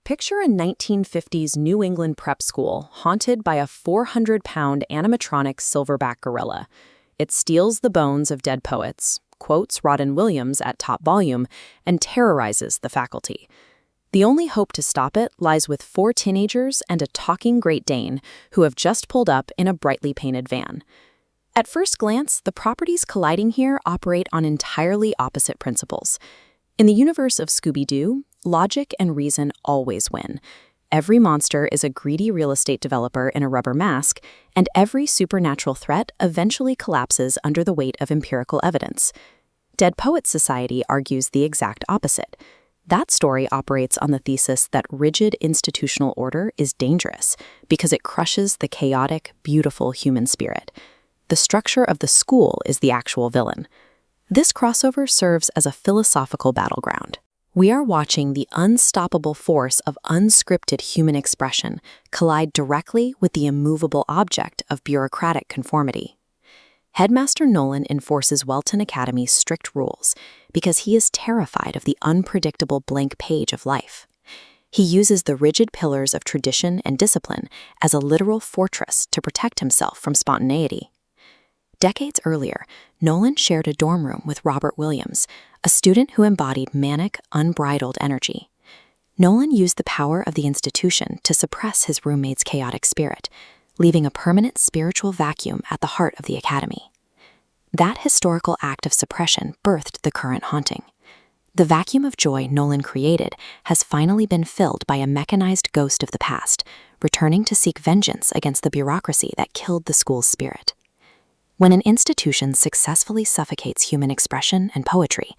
Picture a 1950s New England prep school haunted by a 400-pound animatronic silverback gorilla. It steals the bones of dead poets, quotes Robin Williams at top volume, and terrorizes the faculty. The only hope to stop it lies with 4 teenagers and a talking Great Dane who have just pulled up in a brightly painted van. At first glance, the properties colliding here operate on entirely opposite principles. In the universe of Scooby-Doo, logic and reason always win. Every monster is a greedy real estate developer in a rubber mask, and every supernatural threat eventually collapses under the weight of empirical evidence. Dead Poets Society argues the exact opposite. That story operates on the thesis that rigid institutional order is dangerous because it crushes the chaotic, beautiful human spirit. The structure of the school is the actual villain. This crossover serves as a philosophical battleground. We are watching the unstoppable force of unscripted human expression collide directly with the immovable object of bureaucratic conformity. Headmaster Nolan enforces Welton Academy's strict rules because he is terrified of the unpredictable blank page of life. He uses the rigid pillars of tradition and discipline as a literal fortress to protect himself from spontaneity. Decades earlier, Nolan shared a dorm room with Robert Williams, a student who embodied manic, unbridled energy. Nolan used the power of the institution to suppress his roommate's chaotic spirit, leaving a permanent spiritual vacuum at the heart of the academy. That historical act of suppression birthed the current haunting. The vacuum of joy Nolan created has finally been filled by a mechanized ghost of the past, returning to seek vengeance against the bureaucracy that killed the school's spirit. When an institution successfully suffocates human expression and poetry,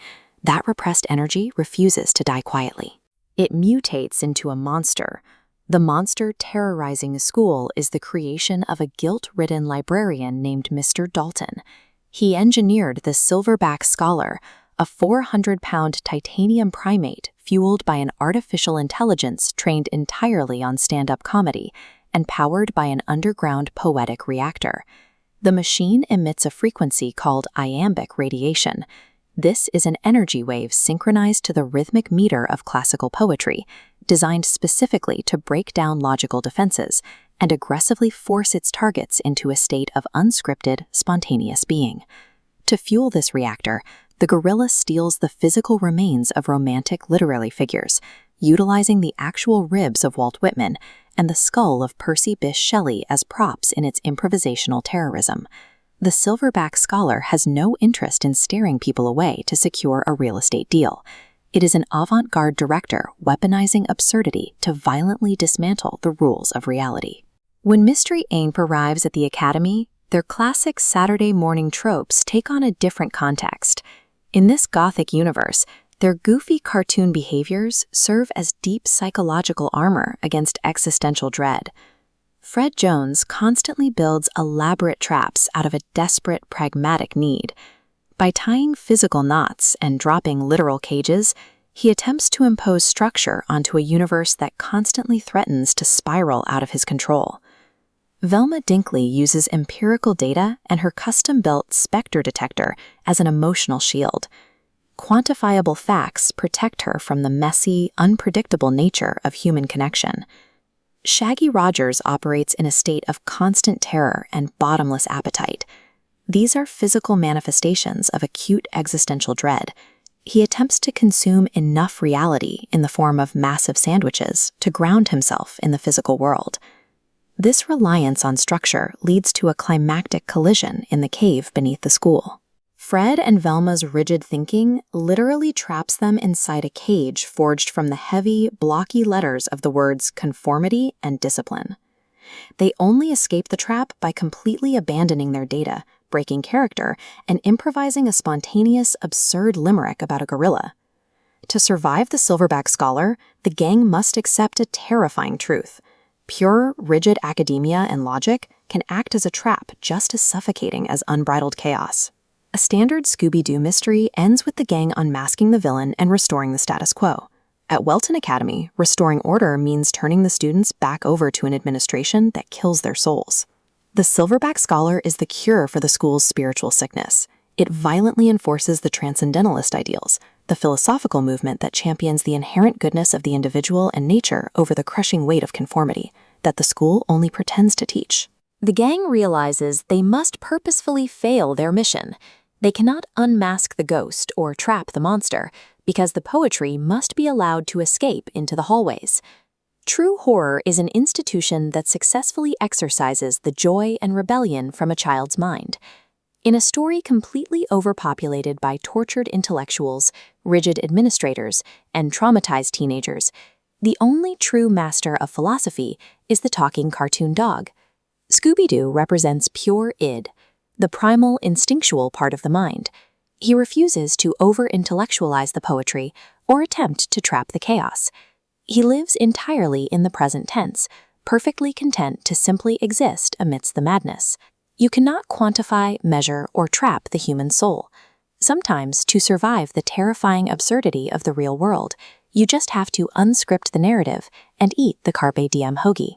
that repressed energy refuses to die quietly. It mutates into a monster. The monster terrorizing the school is the creation of a guilt-ridden librarian named Mr. Dalton. He engineered the Silverback Scholar, a 400-pound titanium primate fueled by an artificial intelligence trained entirely on stand-up comedy and powered by an underground poetic reactor. The machine emits a frequency called iambic radiation. This is an energy wave synchronized to the rhythmic meter of classical poetry, designed specifically to break down logical defenses and aggressively force its targets into a state of unscripted, spontaneous being. To fuel this reactor, the gorilla steals the physical remains of romantic literary figures, utilizing the actual ribs of Walt Whitman and the skull of Percy Bysshe Shelley as props in its improvisational terrorism. The Silverback Scholar has no interest in staring people away to secure a real estate deal. It is an avant-garde director weaponizing absurdity to violently dismantle the rules of reality. When Mystery Inc. arrives at the Academy, their classic Saturday morning tropes take on a different context. In this Gothic universe, their goofy cartoon behaviors serve as deep psychological armor against existential dread. Fred Jones constantly builds elaborate traps out of a desperate, pragmatic need. By tying physical knots and dropping literal cages, he attempts to impose structure onto a universe that constantly threatens to spiral out of his control. Velma Dinkley uses empirical data and her custom-built Spectre detector as an emotional shield. Quantifiable facts protect her from the messy, unpredictable nature of human connection. Shaggy Rogers operates in a state of constant terror and bottomless appetite. These are physical manifestations of acute existential dread. He attempts to consume enough reality in the form of massive sandwiches to ground himself in the physical world. This reliance on structure leads to a climactic collision in the cave beneath the school. Fred and Velma's rigid thinking literally traps them inside a cage forged from the heavy, blocky letters of the words conformity and discipline. They only escape the trap by completely abandoning their data, breaking character, and improvising a spontaneous, absurd limerick about a gorilla. To survive the Silverback Scholar, the gang must accept a terrifying truth. Pure, rigid academia and logic can act as a trap just as suffocating as unbridled chaos. A standard Scooby-Doo mystery ends with the gang unmasking the villain and restoring the status quo. At Welton Academy, restoring order means turning the students back over to an administration that kills their souls. The Silverback Scholar is the cure for the school's spiritual sickness. It violently enforces the transcendentalist ideals, the philosophical movement that champions the inherent goodness of the individual and nature over the crushing weight of conformity that the school only pretends to teach. The gang realizes they must purposefully fail their mission. They cannot unmask the ghost or trap the monster, because the poetry must be allowed to escape into the hallways. True horror is an institution that successfully exorcises the joy and rebellion from a child's mind. In a story completely overpopulated by tortured intellectuals, rigid administrators, and traumatized teenagers, the only true master of philosophy is the talking cartoon dog. Scooby-Doo represents pure id, the primal, instinctual part of the mind. He refuses to over-intellectualize the poetry or attempt to trap the chaos. He lives entirely in the present tense, perfectly content to simply exist amidst the madness. You cannot quantify, measure, or trap the human soul. Sometimes, to survive the terrifying absurdity of the real world, you just have to unscript the narrative and eat the carpe diem hoagie.